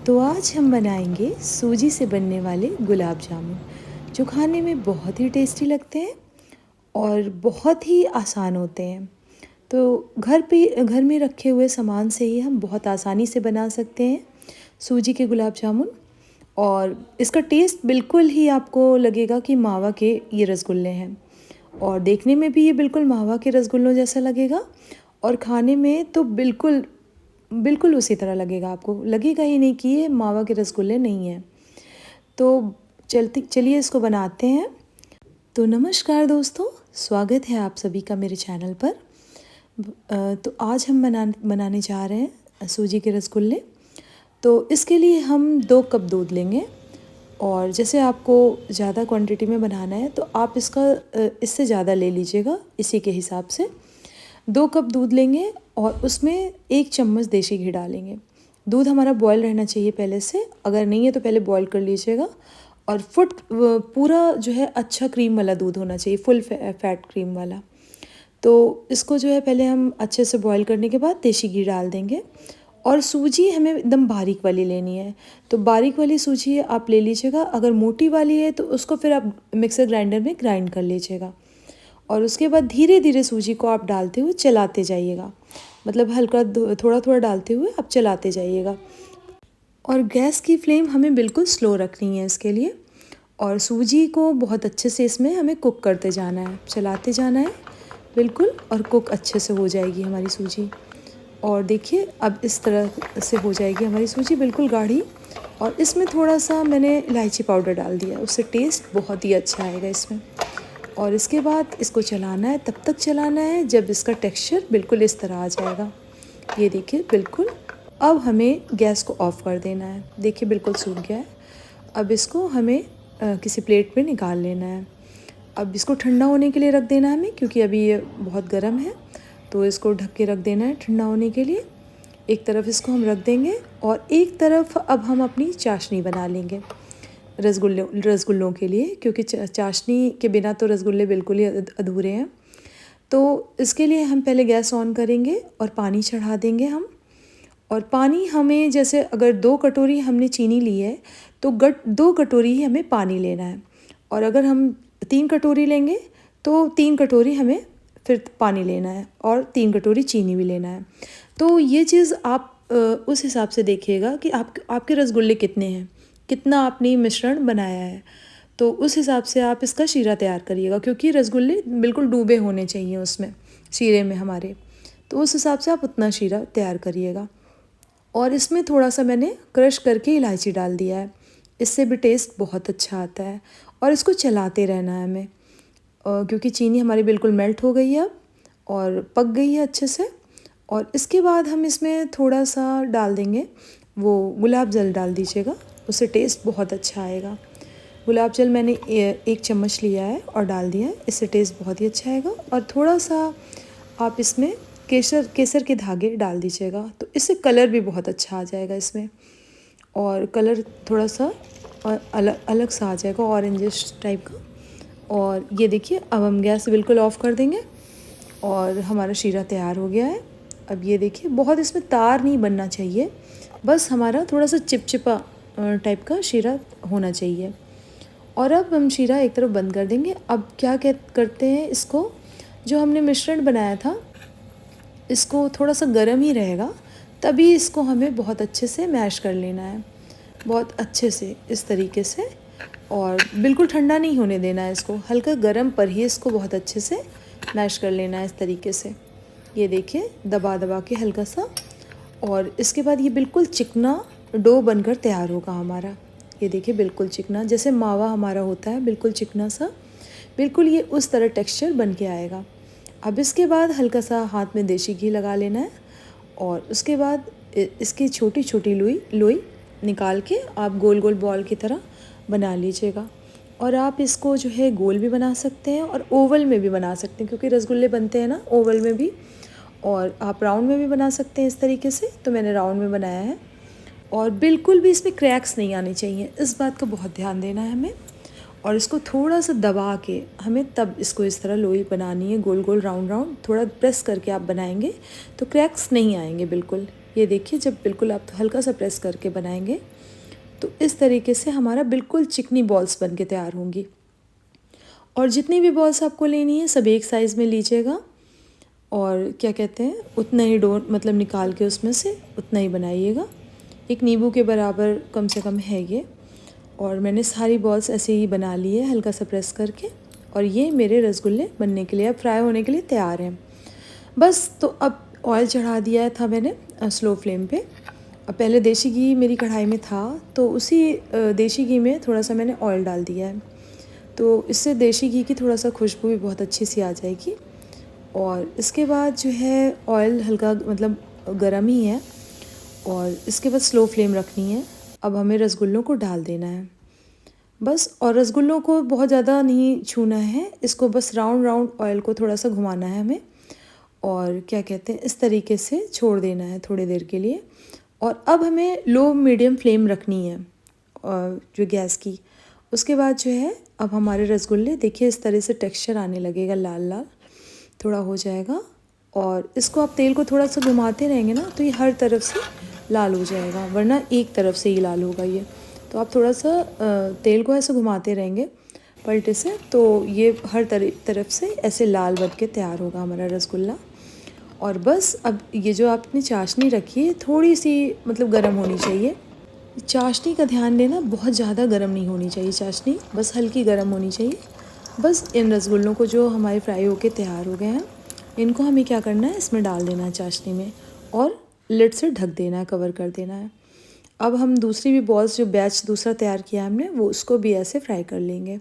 तो आज हम बनाएंगे सूजी से बनने वाले गुलाब जामुन, जो खाने में बहुत ही टेस्टी लगते हैं और बहुत ही आसान होते हैं। तो घर में रखे हुए सामान से ही हम बहुत आसानी से बना सकते हैं सूजी के गुलाब जामुन। और इसका टेस्ट बिल्कुल ही आपको लगेगा कि मावा के ये रसगुल्ले हैं, और देखने में भी ये बिल्कुल मावा के रसगुल्लों जैसा लगेगा, और खाने में तो बिल्कुल बिल्कुल उसी तरह लगेगा। आपको लगेगा ही नहीं कि ये मावा के रसगुल्ले नहीं हैं। तो चलिए इसको बनाते हैं। तो नमस्कार दोस्तों, स्वागत है आप सभी का मेरे चैनल पर। तो आज हम बनाने जा रहे हैं सूजी के रसगुल्ले। तो इसके लिए हम 2 कप दूध लेंगे, और जैसे आपको ज़्यादा क्वांटिटी में बनाना है तो आप इससे ज़्यादा ले लीजिएगा। इसी के हिसाब से 2 कप दूध लेंगे और उसमें 1 चम्मच देसी घी डालेंगे। दूध हमारा बॉयल रहना चाहिए पहले से, अगर नहीं है तो पहले बॉयल कर लीजिएगा। और पूरा जो है अच्छा क्रीम वाला दूध होना चाहिए, फुल फैट क्रीम वाला। तो इसको जो है पहले हम अच्छे से बॉयल करने के बाद देसी घी डाल देंगे। और सूजी हमें एकदम बारीक वाली लेनी है, तो बारीक वाली सूजी आप ले लीजिएगा। अगर मोटी वाली है तो उसको फिर आप मिक्सर ग्राइंडर में ग्राइंड कर लीजिएगा। और उसके बाद धीरे धीरे सूजी को आप डालते हुए चलाते जाइएगा, मतलब हल्का थोड़ा थोड़ा डालते हुए आप चलाते जाइएगा। और गैस की फ्लेम हमें बिल्कुल स्लो रखनी है इसके लिए। और सूजी को बहुत अच्छे से इसमें हमें कुक करते जाना है, चलाते जाना है बिल्कुल, और कुक अच्छे से हो जाएगी हमारी सूजी। और देखिए अब इस तरह से हो जाएगी हमारी सूजी बिल्कुल गाढ़ी। और इसमें थोड़ा सा मैंने इलायची पाउडर डाल दिया, उससे टेस्ट बहुत ही अच्छा आएगा इसमें। और इसके बाद इसको चलाना है, तब तक चलाना है जब इसका टेक्सचर बिल्कुल इस तरह आ जाएगा। ये देखिए बिल्कुल। अब हमें गैस को ऑफ़ कर देना है। देखिए बिल्कुल सूख गया है। अब इसको हमें किसी प्लेट पे निकाल लेना है। अब इसको ठंडा होने के लिए रख देना है हमें, क्योंकि अभी ये बहुत गर्म है, तो इसको ढक के रख देना है ठंडा होने के लिए। एक तरफ इसको हम रख देंगे, और एक तरफ अब हम अपनी चाशनी बना लेंगे रसगुल्लों के लिए, क्योंकि चाशनी के बिना तो रसगुल्ले बिल्कुल ही अधूरे हैं। तो इसके लिए हम पहले गैस ऑन करेंगे और पानी चढ़ा देंगे हम। और पानी हमें, जैसे अगर 2 कटोरी हमने चीनी ली है तो 2 कटोरी ही हमें पानी लेना है। और अगर हम 3 कटोरी लेंगे तो 3 कटोरी हमें फिर पानी लेना है, और 3 कटोरी चीनी भी लेना है। तो ये चीज़ आप उस हिसाब से देखिएगा कि आपके रसगुल्ले कितने हैं, कितना आपने मिश्रण बनाया है, तो उस हिसाब से आप इसका शीरा तैयार करिएगा। क्योंकि रसगुल्ले बिल्कुल डूबे होने चाहिए उसमें, शीरे में हमारे, तो उस हिसाब से आप उतना शीरा तैयार करिएगा। और इसमें थोड़ा सा मैंने क्रश करके इलायची डाल दिया है, इससे भी टेस्ट बहुत अच्छा आता है। और इसको चलाते रहना है हमें, क्योंकि चीनी हमारी बिल्कुल मेल्ट हो गई है अब, और पक गई है अच्छे से। और इसके बाद हम इसमें थोड़ा सा डाल देंगे, वो गुलाब जल डाल दीजिएगा, उससे टेस्ट बहुत अच्छा आएगा। गुलाब जल मैंने 1 चम्मच लिया है और डाल दिया है, इससे टेस्ट बहुत ही अच्छा आएगा। और थोड़ा सा आप इसमें केसर के धागे डाल दीजिएगा, तो इससे कलर भी बहुत अच्छा आ जाएगा इसमें, और कलर थोड़ा सा अलग अलग सा आ जाएगा, ऑरेंजिश टाइप का। और ये देखिए अब हम गैस बिल्कुल ऑफ़ कर देंगे, और हमारा शीरा तैयार हो गया है। अब ये देखिए बहुत इसमें तार नहीं बनना चाहिए, बस हमारा थोड़ा सा चिपचिपा टाइप का शीरा होना चाहिए। और अब हम शीरा एक तरफ बंद कर देंगे। अब क्या करते हैं, इसको जो हमने मिश्रण बनाया था, इसको थोड़ा सा गर्म ही रहेगा, तभी इसको हमें बहुत अच्छे से मैश कर लेना है, बहुत अच्छे से इस तरीके से। और बिल्कुल ठंडा नहीं होने देना है इसको, हल्का गर्म पर ही इसको बहुत अच्छे से मैश कर लेना है इस तरीके से। ये देखिए दबा दबा के हल्का सा। और इसके बाद ये बिल्कुल चिकना डो बनकर तैयार होगा हमारा। ये देखिए बिल्कुल चिकना, जैसे मावा हमारा होता है बिल्कुल चिकना सा, बिल्कुल ये उस तरह टेक्सचर बन के आएगा। अब इसके बाद हल्का सा हाथ में देसी घी लगा लेना है, और उसके बाद इसकी छोटी छोटी लोई निकाल के आप गोल गोल बॉल की तरह बना लीजिएगा। और आप इसको जो है गोल भी बना सकते हैं और ओवल में भी बना सकते हैं, क्योंकि रसगुल्ले बनते हैं ना ओवल में भी, और आप राउंड में भी बना सकते हैं इस तरीके से। तो मैंने राउंड में बनाया है। और बिल्कुल भी इसमें क्रैक्स नहीं आने चाहिए, इस बात का बहुत ध्यान देना है हमें। और इसको थोड़ा सा दबा के हमें तब इसको इस तरह लोई बनानी है, गोल गोल राउंड राउंड थोड़ा प्रेस करके आप बनाएंगे तो क्रैक्स नहीं आएंगे बिल्कुल। ये देखिए, जब बिल्कुल आप हल्का सा प्रेस करके बनाएंगे तो इस तरीके से हमारा बिल्कुल चिकनी बॉल्स बन के तैयार होंगी। और जितनी भी बॉल्स आपको लेनी है सब एक साइज़ में लीजिएगा और क्या कहते हैं उतना ही डो मतलब निकाल के उसमें से उतना ही बनाइएगा। एक नींबू के बराबर कम से कम है ये। और मैंने सारी बॉल्स ऐसे ही बना ली है हल्का सा प्रेस करके। और ये मेरे रसगुल्ले बनने के लिए, अब फ्राई होने के लिए तैयार हैं। बस तो अब ऑयल चढ़ा दिया था मैंने स्लो फ्लेम पे। अब पहले देसी घी मेरी कढ़ाई में था तो उसी देसी घी में थोड़ा सा मैंने ऑयल डाल दिया है। तो इससे देसी घी की थोड़ा सा खुशबू भी बहुत अच्छी सी आ जाएगी। और इसके बाद जो है ऑयल हल्का मतलब गर्म ही है और इसके बाद स्लो फ्लेम रखनी है। अब हमें रसगुल्लों को डाल देना है बस। और रसगुल्लों को बहुत ज़्यादा नहीं छूना है, इसको बस राउंड राउंड ऑयल को थोड़ा सा घुमाना है हमें और क्या कहते हैं इस तरीके से छोड़ देना है थोड़ी देर के लिए। और अब हमें लो मीडियम फ्लेम रखनी है जो गैस की। उसके बाद जो है अब हमारे रसगुल्ले देखिए इस तरह से टेक्सचर आने लगेगा, लाल लाल थोड़ा हो जाएगा। और इसको आप तेल को थोड़ा सा घुमाते रहेंगे ना तो ये हर तरफ से लाल हो जाएगा, वरना एक तरफ से ही लाल होगा ये। तो आप थोड़ा सा तेल को ऐसे घुमाते रहेंगे पलटे से तो ये हर तरफ से ऐसे लाल बन के तैयार होगा हमारा रसगुल्ला। और बस अब ये जो आपने चाशनी रखी है थोड़ी सी मतलब गर्म होनी चाहिए। चाशनी का ध्यान देना, बहुत ज़्यादा गर्म नहीं होनी चाहिए चाशनी, बस हल्की गर्म होनी चाहिए। बस इन रसगुल्लों को जो हमारे फ्राई होके तैयार हो गए हैं इनको हमें क्या करना है, इसमें डाल देना है चाशनी में और लिड से ढक देना है, कवर कर देना है। अब हम दूसरी भी बॉल्स जो बैच दूसरा तैयार किया हमने वो उसको भी ऐसे फ्राई कर लेंगे।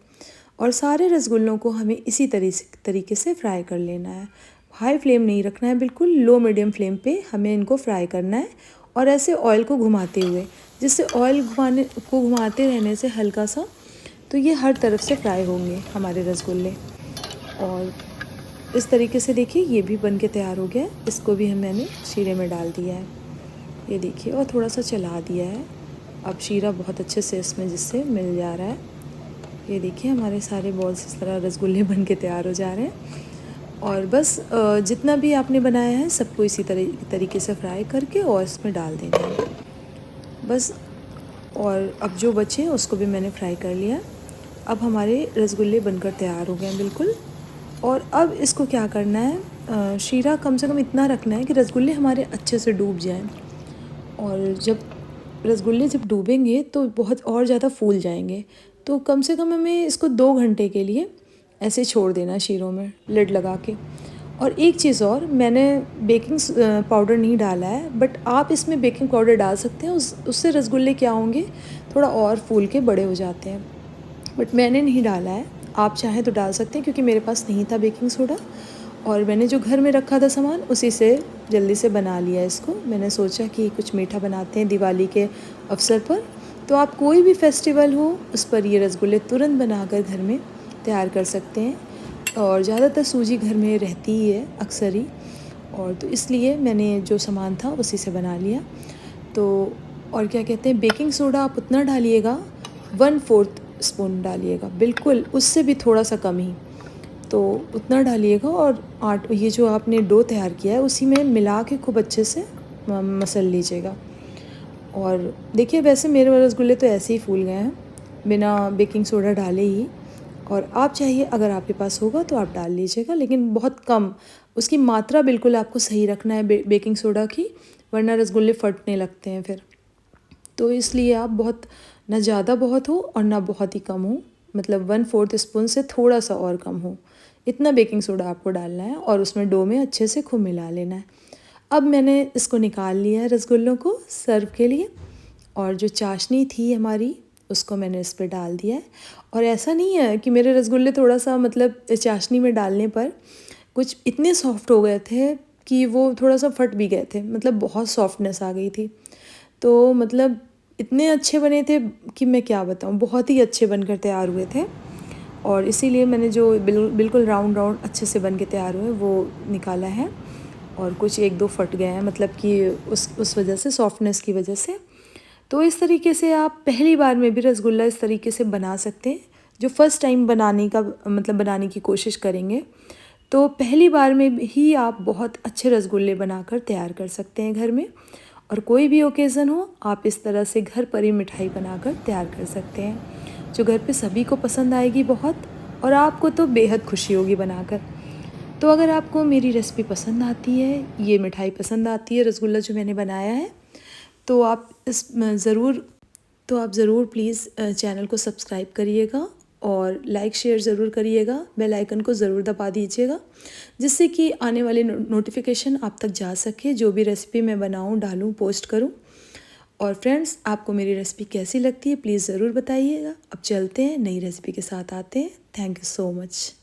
और सारे रसगुल्लों को हमें इसी तरीके से फ्राई कर लेना है। हाई फ्लेम नहीं रखना है, बिल्कुल लो मीडियम फ्लेम पे हमें इनको फ्राई करना है। और ऐसे ऑयल को घुमाते हुए, जिससे ऑयल घुमाते रहने से हल्का सा तो ये हर तरफ से फ्राई होंगे हमारे रसगुल्ले। और इस तरीके से देखिए ये भी बन के तैयार हो गया है। इसको भी मैंने शीरे में डाल दिया है, ये देखिए, और थोड़ा सा चला दिया है। अब शीरा बहुत अच्छे से इसमें जिससे मिल जा रहा है। ये देखिए हमारे सारे बॉल्स इस तरह रसगुल्ले बन के तैयार हो जा रहे हैं। और बस जितना भी आपने बनाया है सबको इसी तरीके से फ्राई करके और इसमें डाल देना है बस। और अब जो बचे हैं उसको भी मैंने फ्राई कर लिया। अब हमारे रसगुल्ले बनकर तैयार हो गए हैं बिल्कुल। और अब इसको क्या करना है, शीरा कम से कम इतना रखना है कि रसगुल्ले हमारे अच्छे से डूब जाएं। और जब रसगुल्ले जब डूबेंगे तो बहुत और ज़्यादा फूल जाएंगे। तो कम से कम हमें इसको 2 घंटे के लिए ऐसे छोड़ देना शीरों में लिड लगा के। और एक चीज़ और, मैंने बेकिंग पाउडर नहीं डाला है, बट आप इसमें बेकिंग पाउडर डाल सकते हैं। उससे रसगुल्ले क्या होंगे, थोड़ा और फूल के बड़े हो जाते हैं। बट मैंने नहीं डाला है, आप चाहें तो डाल सकते हैं क्योंकि मेरे पास नहीं था बेकिंग सोडा और मैंने जो घर में रखा था सामान उसी से जल्दी से बना लिया इसको। मैंने सोचा कि कुछ मीठा बनाते हैं दिवाली के अवसर पर, तो आप कोई भी फेस्टिवल हो उस पर ये रसगुल्ले तुरंत बनाकर घर में तैयार कर सकते हैं। और ज़्यादातर सूजी घर में रहती ही है अक्सर ही, और तो इसलिए मैंने जो सामान था उसी से बना लिया। तो और क्या कहते हैं, बेकिंग सोडा आप उतना डालिएगा, 1/4 स्पून डालिएगा, बिल्कुल उससे भी थोड़ा सा कम ही, तो उतना डालिएगा। और ये जो आपने डो तैयार किया है उसी में मिला के खूब अच्छे से मसल लीजिएगा। और देखिए वैसे मेरे रसगुल्ले तो ऐसे ही फूल गए हैं बिना बेकिंग सोडा डाले ही। और आप चाहिए अगर आपके पास होगा तो आप डाल लीजिएगा, लेकिन बहुत कम, उसकी मात्रा बिल्कुल आपको सही रखना है बेकिंग सोडा की, वरना रसगुल्ले फटने लगते हैं फिर। तो इसलिए आप बहुत ना ज़्यादा बहुत हो और ना बहुत ही कम हो, मतलब 1/4 स्पून से थोड़ा सा और कम हो, इतना बेकिंग सोडा आपको डालना है और उसमें डो में अच्छे से खूब मिला लेना है। अब मैंने इसको निकाल लिया है रसगुल्लों को सर्व के लिए। और जो चाशनी थी हमारी उसको मैंने इस पर डाल दिया है। और ऐसा नहीं है कि मेरे रसगुल्ले थोड़ा सा मतलब चाशनी में डालने पर कुछ इतने सॉफ्ट हो गए थे कि वो थोड़ा सा फट भी गए थे, मतलब बहुत सॉफ्टनेस आ गई थी। तो मतलब इतने अच्छे बने थे कि मैं क्या बताऊँ, बहुत ही अच्छे बनकर तैयार हुए थे। और इसीलिए मैंने जो बिल्कुल राउंड राउंड अच्छे से बन के तैयार हुए वो निकाला है। और कुछ 1-2 फट गए हैं, मतलब कि उस वजह से, सॉफ्टनेस की वजह से। तो इस तरीके से आप पहली बार में भी रसगुल्ला इस तरीके से बना सकते हैं। जो फर्स्ट टाइम बनाने का मतलब बनाने की कोशिश करेंगे तो पहली बार में ही आप बहुत अच्छे रसगुल्ले बनाकर तैयार कर सकते हैं घर में। और कोई भी ओकेज़न हो आप इस तरह से घर पर ही मिठाई बनाकर तैयार कर सकते हैं, जो घर पे सभी को पसंद आएगी बहुत, और आपको तो बेहद खुशी होगी बनाकर। तो अगर आपको मेरी रेसिपी पसंद आती है, ये मिठाई पसंद आती है, रसगुल्ला जो मैंने बनाया है, तो आप ज़रूर प्लीज़ चैनल को सब्सक्राइब करिएगा और लाइक शेयर ज़रूर करिएगा, बेल आइकन को ज़रूर दबा दीजिएगा, जिससे कि आने वाले नोटिफिकेशन आप तक जा सके, जो भी रेसिपी मैं बनाऊं, डालूं, पोस्ट करूं। और फ्रेंड्स, आपको मेरी रेसिपी कैसी लगती है प्लीज़ ज़रूर बताइएगा। अब चलते हैं, नई रेसिपी के साथ आते हैं। Thank you so much.